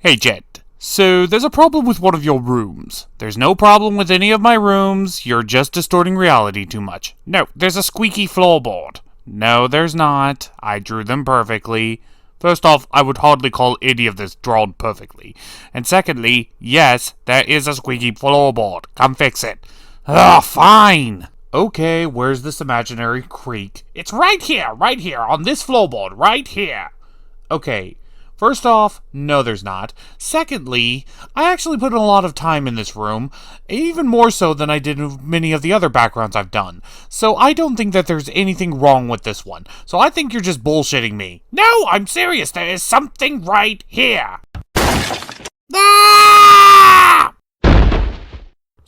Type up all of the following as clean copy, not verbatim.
Hey, Jet. So, there's a problem with one of your rooms. There's no problem with any of my rooms. You're just distorting reality too much. No, there's a squeaky floorboard. No, there's not. I drew them perfectly. First off, I would hardly call any of this drawn perfectly. And secondly, yes, there is a squeaky floorboard. Come fix it. Ugh, fine. Okay, where's this imaginary creak? It's right here, on this floorboard, right here. Okay, first off, no there's not. Secondly, I actually put in a lot of time in this room, even more so than I did in many of the other backgrounds I've done. So I don't think that there's anything wrong with this one. So I think you're just bullshitting me. No, I'm serious, there is something right here. Ah!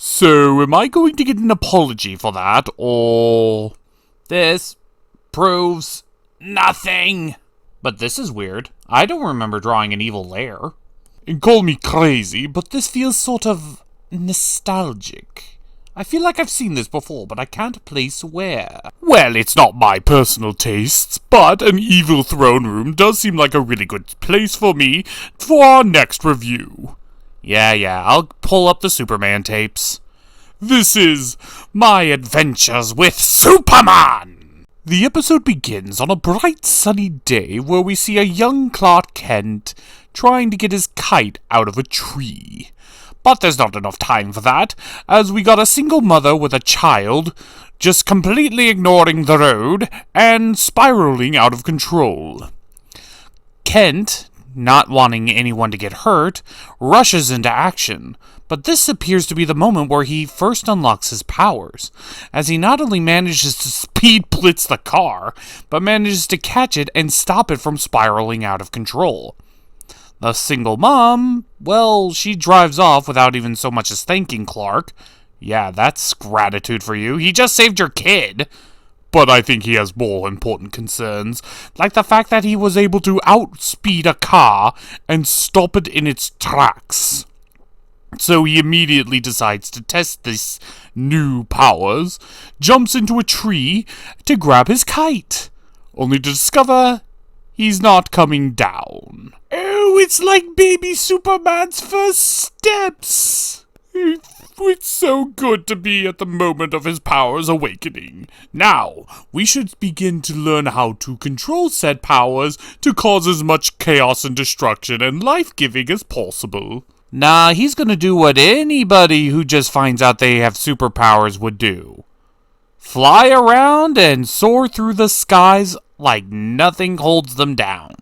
So, am I going to get an apology for that, or... This proves nothing. But this is weird. I don't remember drawing an evil lair. And call me crazy, but this feels sort of nostalgic. I feel like I've seen this before, but I can't place where. Well, it's not my personal tastes, but an evil throne room does seem like a really good place for me for our next review. Yeah, I'll pull up the Superman tapes. This is My Adventures with Superman! The episode begins on a bright sunny day where we see a young Clark Kent trying to get his kite out of a tree. But there's not enough time for that, as we got a single mother with a child just completely ignoring the road and spiraling out of control. Kent, not wanting anyone to get hurt, rushes into action, but this appears to be the moment where he first unlocks his powers, as he not only manages to speed blitz the car, but manages to catch it and stop it from spiraling out of control. The single mom, well, she drives off without even so much as thanking Clark. Yeah, that's gratitude for you. He just saved your kid. But I think he has more important concerns, like the fact that he was able to outspeed a car and stop it in its tracks. So he immediately decides to test this new powers, jumps into a tree to grab his kite, only to discover he's not coming down. Oh, it's like baby Superman's first steps. It's so good to be at the moment of his powers awakening. Now, we should begin to learn how to control said powers to cause as much chaos and destruction and life-giving as possible. Nah, he's gonna do what anybody who just finds out they have superpowers would do. Fly around and soar through the skies like nothing holds them down.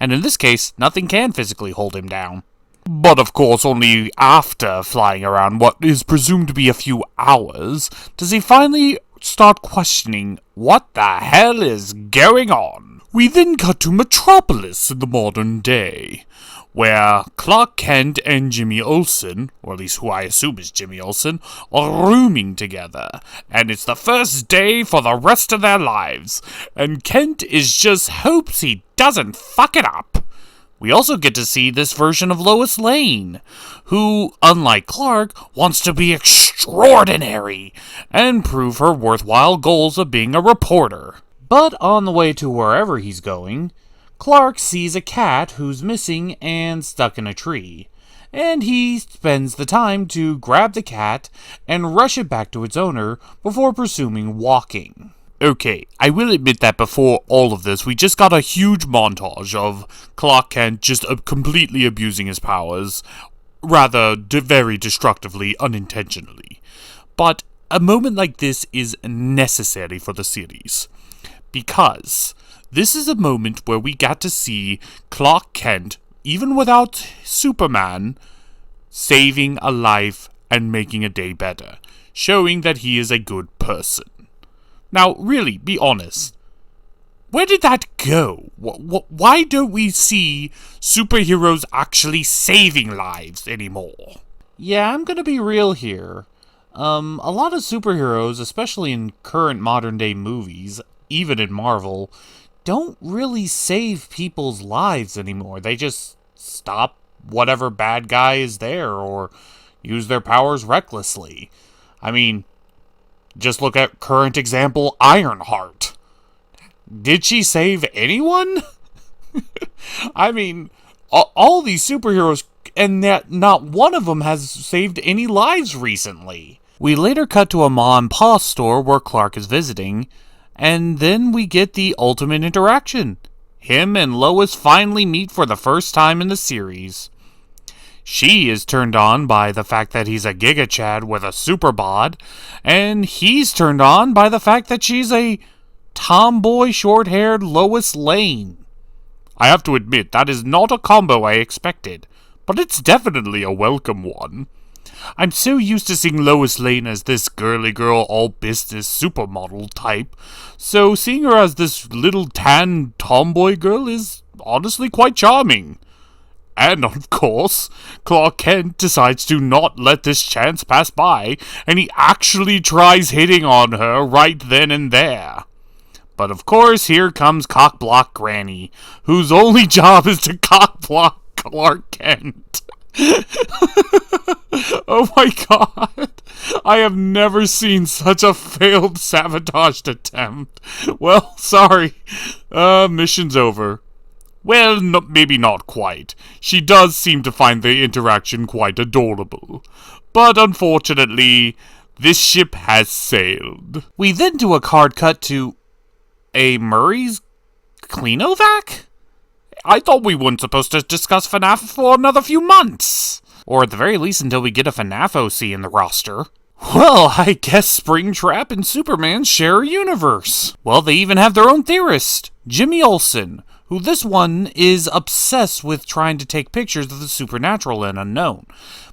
And in this case, nothing can physically hold him down. But of course, only after flying around what is presumed to be a few hours, does he finally start questioning what the hell is going on. We then cut to Metropolis in the modern day, where Clark Kent and Jimmy Olsen, or at least who I assume is Jimmy Olsen, are rooming together, and it's the first day for the rest of their lives, and Kent is just hopes he doesn't fuck it up. We also get to see this version of Lois Lane, who, unlike Clark, wants to be extraordinary and prove her worthwhile goals of being a reporter. But on the way to wherever he's going, Clark sees a cat who's missing and stuck in a tree, and he spends the time to grab the cat and rush it back to its owner before pursuing walking. Okay, I will admit that before all of this, we just got a huge montage of Clark Kent just completely abusing his powers, rather very destructively, unintentionally. But a moment like this is necessary for the series, because this is a moment where we got to see Clark Kent, even without Superman, saving a life and making a day better, showing that he is a good person. Now, really, be honest. Where did that go? Why don't we see superheroes actually saving lives anymore? Yeah, I'm gonna be real here. A lot of superheroes, especially in current modern-day movies, even in Marvel, don't really save people's lives anymore. They just stop whatever bad guy is there or use their powers recklessly. I mean, just look at current example Ironheart. Did she save anyone? I mean, all these superheroes, and that not one of them has saved any lives recently. We later cut to a Ma and Pa store where Clark is visiting, and then we get the ultimate interaction. Him and Lois finally meet for the first time in the series. She is turned on by the fact that he's a Giga Chad with a super bod, and he's turned on by the fact that she's a tomboy short-haired Lois Lane. I have to admit, that is not a combo I expected, but it's definitely a welcome one. I'm so used to seeing Lois Lane as this girly girl, all-business supermodel type, so seeing her as this little tan tomboy girl is honestly quite charming. And, of course, Clark Kent decides to not let this chance pass by, and he actually tries hitting on her right then and there. But, of course, here comes Cockblock Granny, whose only job is to cockblock Clark Kent. Oh my god. I have never seen such a failed sabotaged attempt. Well, sorry. Mission's over. Well, no, maybe not quite. She does seem to find the interaction quite adorable. But unfortunately, this ship has sailed. We then do a card cut to a Murray's Cleanovac? I thought we weren't supposed to discuss FNAF for another few months. Or at the very least until we get a FNAF OC in the roster. Well, I guess Springtrap and Superman share a universe. Well, they even have their own theorist, Jimmy Olsen, who this one is obsessed with trying to take pictures of the supernatural and unknown.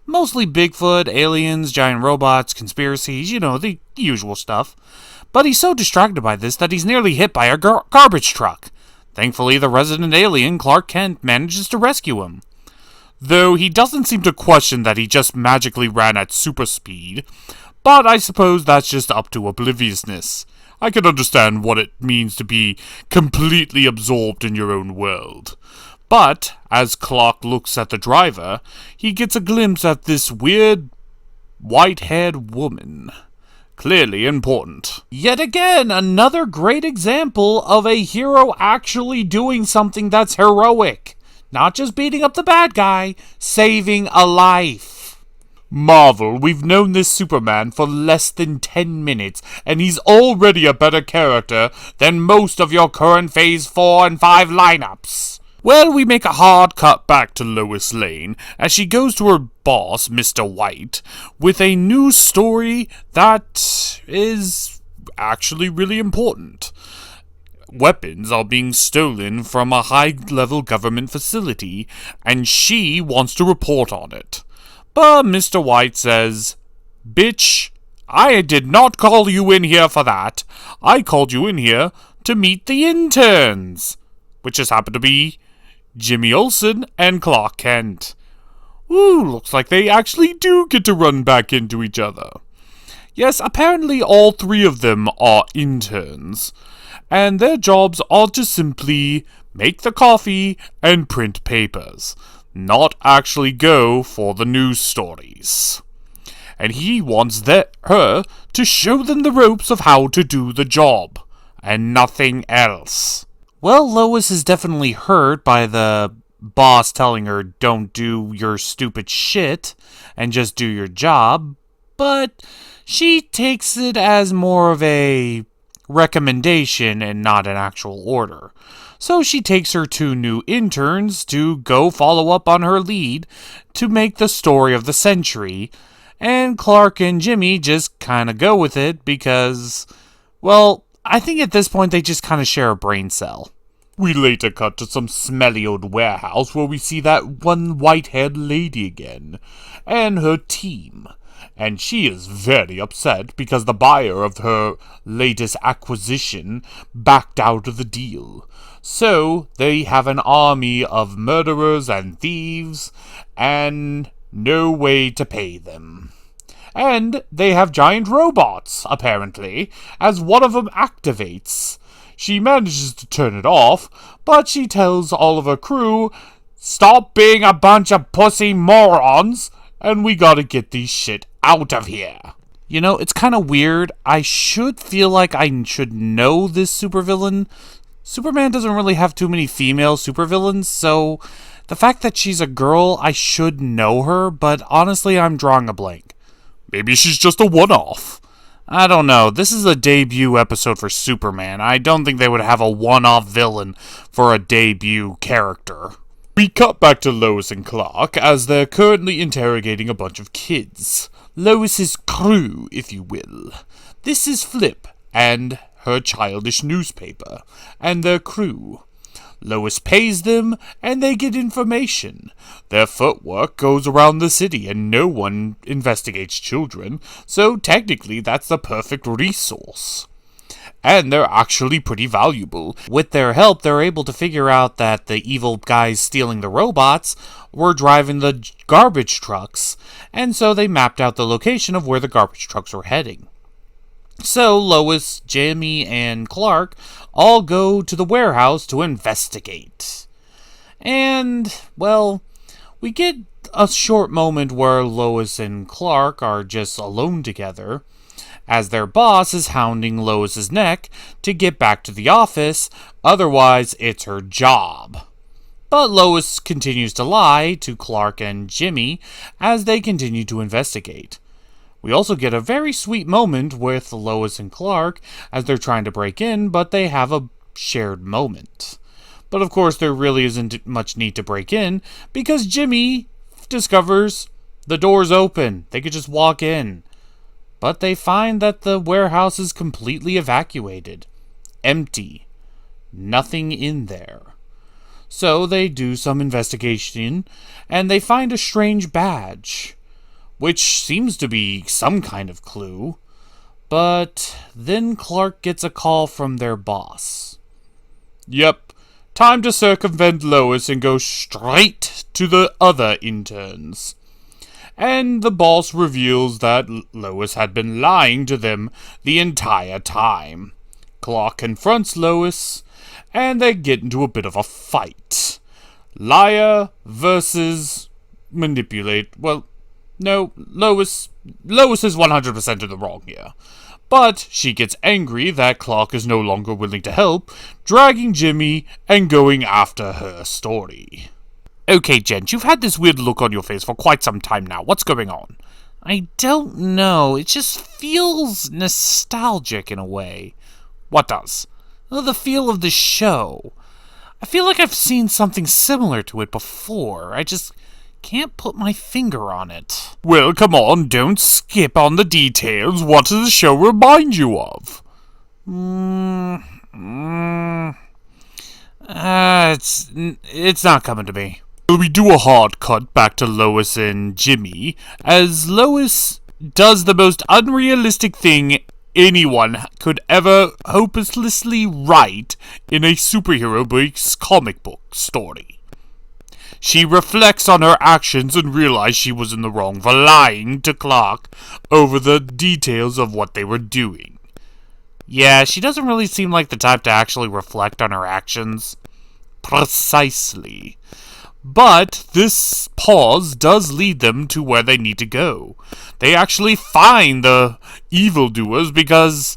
Mostly Bigfoot, aliens, giant robots, conspiracies, you know, the usual stuff. But he's so distracted by this that he's nearly hit by a garbage truck. Thankfully, the resident alien, Clark Kent, manages to rescue him. Though he doesn't seem to question that he just magically ran at super speed, but I suppose that's just up to obliviousness. I can understand what it means to be completely absorbed in your own world. But, as Clark looks at the driver, he gets a glimpse at this weird, white-haired woman. Clearly important. Yet again, another great example of a hero actually doing something that's heroic. Not just beating up the bad guy, saving a life. Marvel, we've known this Superman for less than 10 minutes, and he's already a better character than most of your current Phase 4 and 5 lineups. Well, we make a hard cut back to Lois Lane as she goes to her boss, Mr. White, with a news story that is actually really important. Weapons are being stolen from a high-level government facility, and she wants to report on it. But Mr. White says, "Bitch, I did not call you in here for that. I called you in here to meet the interns," which just happened to be Jimmy Olsen and Clark Kent. Ooh, looks like they actually do get to run back into each other. Yes, apparently all three of them are interns, and their jobs are to simply make the coffee and print papers, not actually go for the news stories. And he wants her to show them the ropes of how to do the job, and nothing else. Well, Lois is definitely hurt by the boss telling her don't do your stupid shit and just do your job, but she takes it as more of a recommendation and not an actual order. So she takes her two new interns to go follow up on her lead to make the story of the century, and Clark and Jimmy just kind of go with it because, well, I think at this point they just kind of share a brain cell. We later cut to some smelly old warehouse where we see that one white-haired lady again, and her team. And she is very upset because the buyer of her latest acquisition backed out of the deal. So they have an army of murderers and thieves, and no way to pay them. And they have giant robots, apparently, as one of them activates. She manages to turn it off, but she tells all of her crew, "Stop being a bunch of pussy morons, and we gotta get these shit out of here." You know, it's kind of weird. I should feel like I should know this supervillain. Superman doesn't really have too many female supervillains, so The fact that she's a girl, I should know her, but honestly, I'm drawing a blank. Maybe she's just a one-off. I don't know. This is a debut episode for Superman. I don't think they would have a one-off villain for a debut character. We cut back to Lois and Clark as they're currently interrogating a bunch of kids. Lois's crew, if you will. This is Flip and her childish newspaper and their crew. Lois pays them, and they get information. Their footwork goes around the city, and no one investigates children, so technically that's the perfect resource. And they're actually pretty valuable. With their help, they're able to figure out that the evil guys stealing the robots were driving the garbage trucks, and so they mapped out the location of where the garbage trucks were heading. So Lois, Jimmy, and Clark all go to the warehouse to investigate. And, well, we get a short moment where Lois and Clark are just alone together, as their boss is hounding Lois's neck to get back to the office, otherwise it's her job. But Lois continues to lie to Clark and Jimmy as they continue to investigate. We also get a very sweet moment with Lois and Clark as they're trying to break in, but they have a shared moment. But of course, there really isn't much need to break in, because Jimmy discovers the door's open. They could just walk in. But they find that the warehouse is completely evacuated. Empty. Nothing in there. So they do some investigation, and they find a strange badge, which seems to be some kind of clue. But then Clark gets a call from their boss. Yep, time to circumvent Lois and go straight to the other interns. And the boss reveals that Lois had been lying to them the entire time. Clark confronts Lois, and they get into a bit of a fight. Liar versus manipulate. Well, no, Lois is 100% in the wrong here. But she gets angry that Clark is no longer willing to help, dragging Jimmy and going after her story. Okay, Jen, you've had this weird look on your face for quite some time now. What's going on? I don't know. It just feels nostalgic in a way. What does? Well, the feel of the show. I feel like I've seen something similar to it before. I just can't put my finger on it. Well, come on, don't skip on the details. What does the show remind you of? It's not coming to me. We do a hard cut back to Lois and Jimmy, as Lois does the most unrealistic thing anyone could ever hopelessly write in a superhero-based comic book story. She reflects on her actions and realizes she was in the wrong for lying to Clark over the details of what they were doing. Yeah, she doesn't really seem like the type to actually reflect on her actions. Precisely. But this pause does lead them to where they need to go. They actually find the evildoers because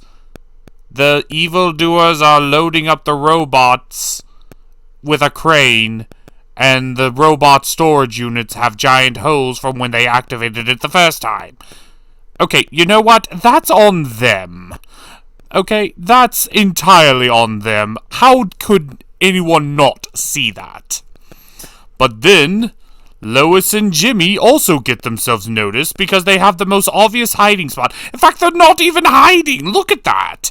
the evildoers are loading up the robots with a crane, and the robot storage units have giant holes from when they activated it the first time. Okay, you know what? That's on them. Okay, that's entirely on them. How could anyone not see that? But then, Lois and Jimmy also get themselves noticed because they have the most obvious hiding spot. In fact, they're not even hiding! Look at that!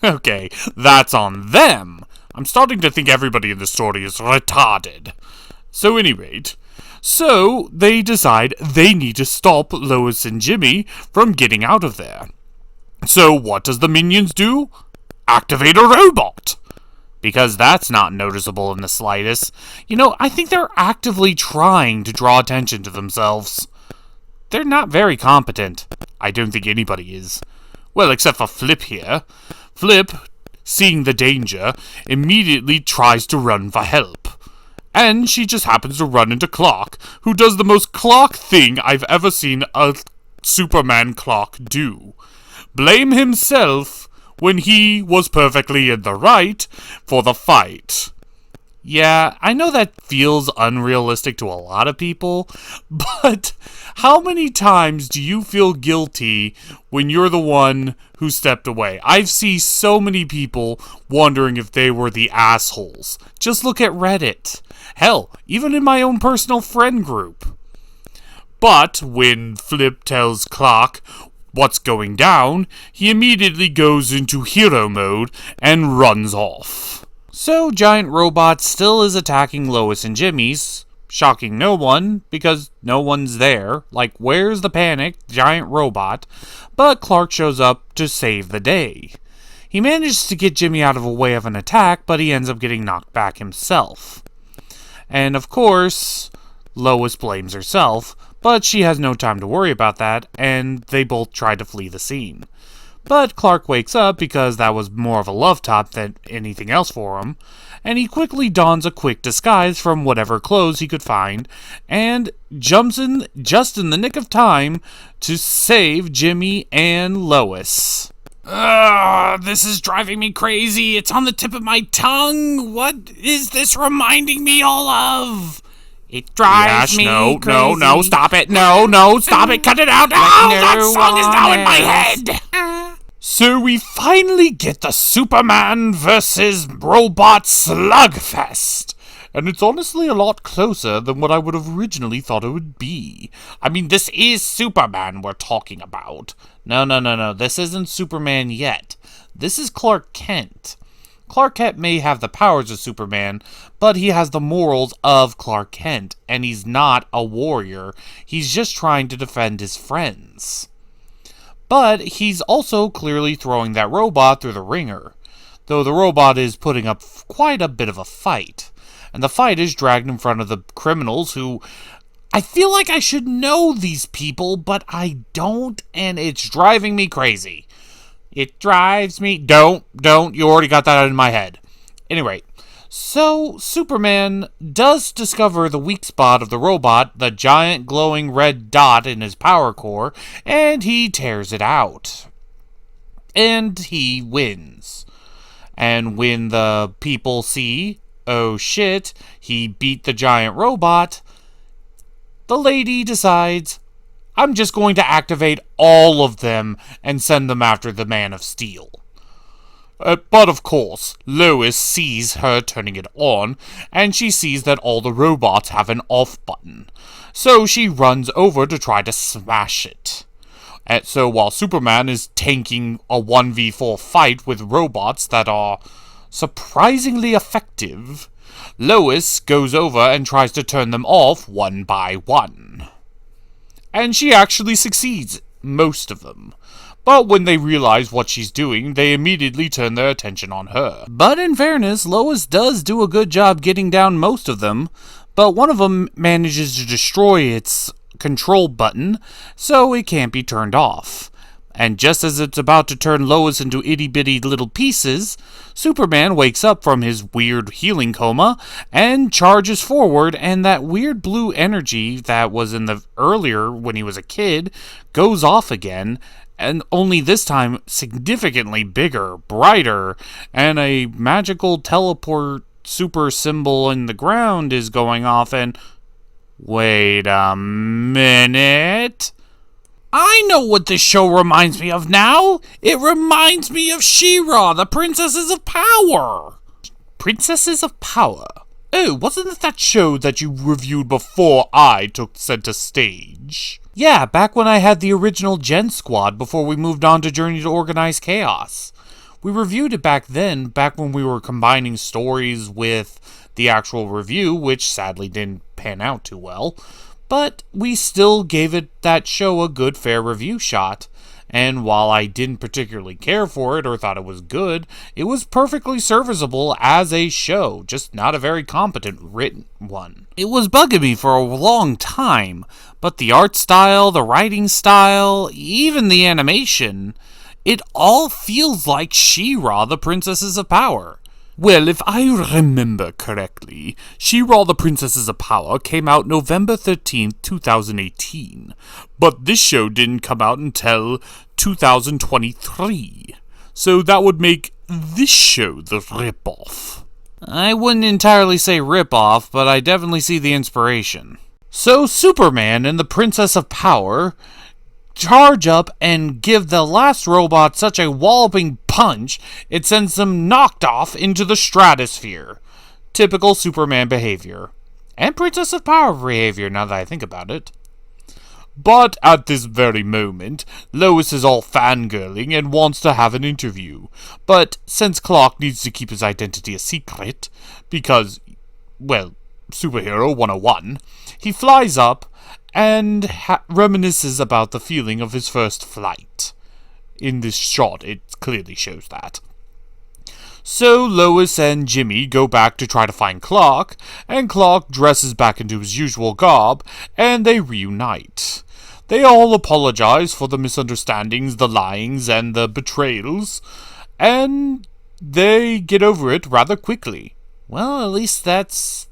Okay, that's on them. I'm starting to think everybody in this story is retarded. So, at any rate, so they decide they need to stop Lois and Jimmy from getting out of there. So what does the minions do? Activate a robot! Because that's not noticeable in the slightest. You know, I think they're actively trying to draw attention to themselves. They're not very competent. I don't think anybody is. Well, except for Flip here. Flip, seeing the danger, immediately tries to run for help. And she just happens to run into Clark, who does the most Clark thing I've ever seen a Superman Clark do. Blame himself when he was perfectly in the right for the fight. Yeah, I know that feels unrealistic to a lot of people, but how many times do you feel guilty when you're the one who stepped away? I've seen so many people wondering if they were the assholes. Just look at Reddit. Hell, even in my own personal friend group. But when Flip tells Clark what's going down, he immediately goes into hero mode and runs off. So Giant Robot still is attacking Lois and Jimmy's, shocking no one, because no one's there. Like, where's the panicked Giant Robot? But Clark shows up to save the day. He manages to get Jimmy out of the way of an attack, but he ends up getting knocked back himself. And of course, Lois blames herself, but she has no time to worry about that, and they both try to flee the scene. But Clark wakes up because that was more of a love tap than anything else for him, and he quickly dons a quick disguise from whatever clothes he could find, and jumps in just in the nick of time to save Jimmy and Lois. This is driving me crazy. It's on the tip of my tongue. What is this reminding me all of? It drives me crazy. No, stop it. No, stop it. Cut it out. That song is now in my head. So we finally get the Superman vs. Robot Slugfest. And it's honestly a lot closer than what I would have originally thought it would be. I mean, this is Superman we're talking about. No. This isn't Superman yet. This is Clark Kent. Clark Kent may have the powers of Superman, but he has the morals of Clark Kent, and he's not a warrior. He's just trying to defend his friends. But he's also clearly throwing that robot through the ringer, though the robot is putting up quite a bit of a fight. And the fight is dragged in front of the criminals who... I feel like I should know these people, but I don't, and it's driving me crazy. It drives me... Don't. You already got that out in my head. Anyway, so Superman does discover the weak spot of the robot, the giant glowing red dot in his power core, and he tears it out. And he wins. And when the people see, oh shit, he beat the giant robot, the lady decides, I'm just going to activate all of them and send them after the Man of Steel. But of course, Lois sees her turning it on, and she sees that all the robots have an off button. So she runs over to try to smash it. And so while Superman is tanking a 1v4 fight with robots that are surprisingly effective, Lois goes over and tries to turn them off one by one. And she actually succeeds, most of them. But when they realize what she's doing, they immediately turn their attention on her. But in fairness, Lois does do a good job getting down most of them, but one of them manages to destroy its control button, so it can't be turned off. And just as it's about to turn Lois into itty-bitty little pieces, Superman wakes up from his weird healing coma and charges forward, and that weird blue energy that was in the earlier when he was a kid goes off again, and only this time significantly bigger, brighter, and a magical teleport super symbol in the ground is going off, and... Wait a minute... I know what this show reminds me of now! It reminds me of She-Ra, the Princesses of Power! Princesses of Power? Oh, wasn't it that show that you reviewed before I took center stage? Yeah, back when I had the original Gen Squad before we moved on to Journey to Organized Chaos. We reviewed it back then, back when we were combining stories with the actual review, which sadly didn't pan out too well. But we still gave that show a good fair review shot, and while I didn't particularly care for it or thought it was good, it was perfectly serviceable as a show, just not a very competent written one. It was bugging me for a long time, but the art style, the writing style, even the animation, it all feels like She-Ra, the Princesses of Power. Well, if I remember correctly, She-Ra the Princesses of Power came out November 13th, 2018. But this show didn't come out until 2023. So that would make this show the ripoff. I wouldn't entirely say rip-off, but I definitely see the inspiration. So Superman and the Princess of Power charge up and give the last robot such a walloping punch, it sends them knocked off into the stratosphere. Typical Superman behavior. And Princess of Power behavior, now that I think about it. But at this very moment, Lois is all fangirling and wants to have an interview. But since Clark needs to keep his identity a secret, because, well, Superhero 101, he flies up and reminisces about the feeling of his first flight. In this shot, it clearly shows that. So Lois and Jimmy go back to try to find Clark, and Clark dresses back into his usual garb, and they reunite. They all apologize for the misunderstandings, the lyings, and the betrayals, and they get over it rather quickly. Well, at least that's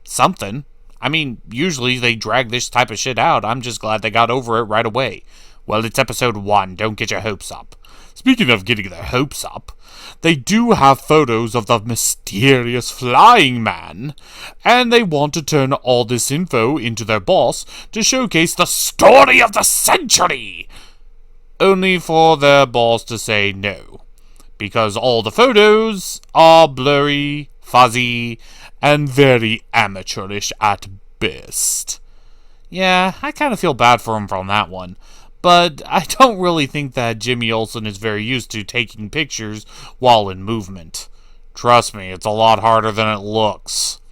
something. I mean, usually they drag this type of shit out. I'm just glad they got over it right away. Well, it's episode 1. Don't get your hopes up. Speaking of getting their hopes up, they do have photos of the mysterious flying man, and they want to turn all this info into their boss to showcase the story of the century. Only for their boss to say no, because all the photos are blurry, fuzzy, and very amateurish at best. Yeah, I kind of feel bad for him from that one. But I don't really think that Jimmy Olsen is very used to taking pictures while in movement. Trust me, it's a lot harder than it looks.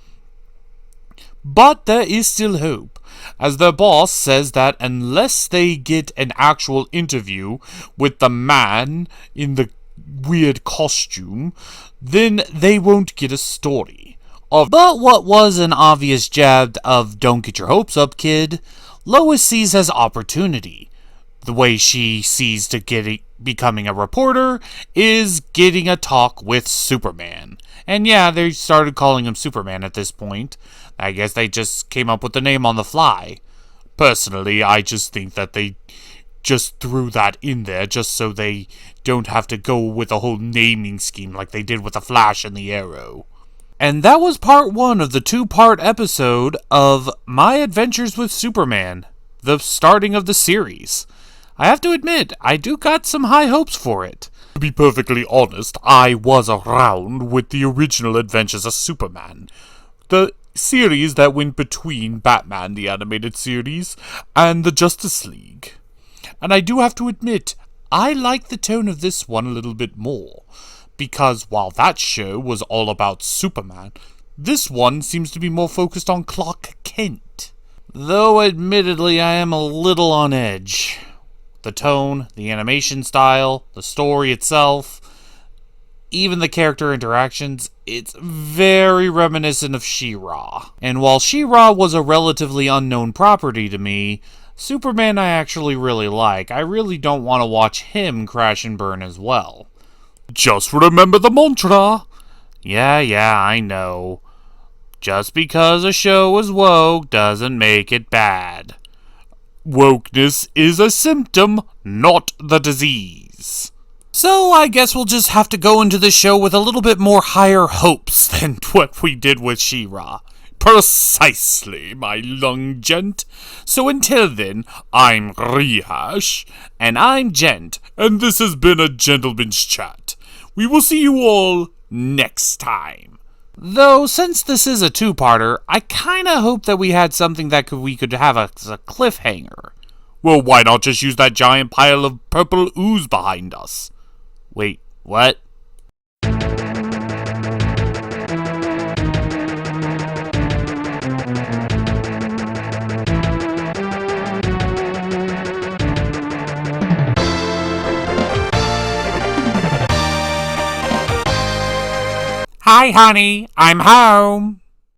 But there is still hope, as their boss says that unless they get an actual interview with the man in the weird costume, then they won't get a story. But what was an obvious jab of "don't get your hopes up, kid," Lois sees as opportunity. The way she sees to becoming a reporter is getting a talk with Superman. And yeah, they started calling him Superman at this point. I guess they just came up with the name on the fly. Personally, I just think that they just threw that in there just so they don't have to go with a whole naming scheme like they did with the Flash and the Arrow. And that was part 1 of the 2-part episode of My Adventures with Superman, the starting of the series. I have to admit, I do got some high hopes for it. To be perfectly honest, I was around with the original Adventures of Superman, the series that went between Batman the Animated Series and the Justice League. And I do have to admit, I like the tone of this one a little bit more, because while that show was all about Superman, this one seems to be more focused on Clark Kent. Though admittedly I am a little on edge. The tone, the animation style, the story itself, even the character interactions, it's very reminiscent of She-Ra. And while She-Ra was a relatively unknown property to me, Superman I actually really like. I really don't want to watch him crash and burn as well. Just remember the mantra! Yeah, I know. Just because a show is woke doesn't make it bad. Wokeness is a symptom, not the disease. So I guess we'll just have to go into the show with a little bit more higher hopes than what we did with She-Ra. Precisely, my young gent. So until then, I'm Rehash, and I'm Gent, and this has been a Gentleman's Chat. We will see you all next time. Though, since this is a 2-parter, I kinda hope that we had something that we could have as a cliffhanger. Well, why not just use that giant pile of purple ooze behind us? Wait, what? Hi, honey, I'm home.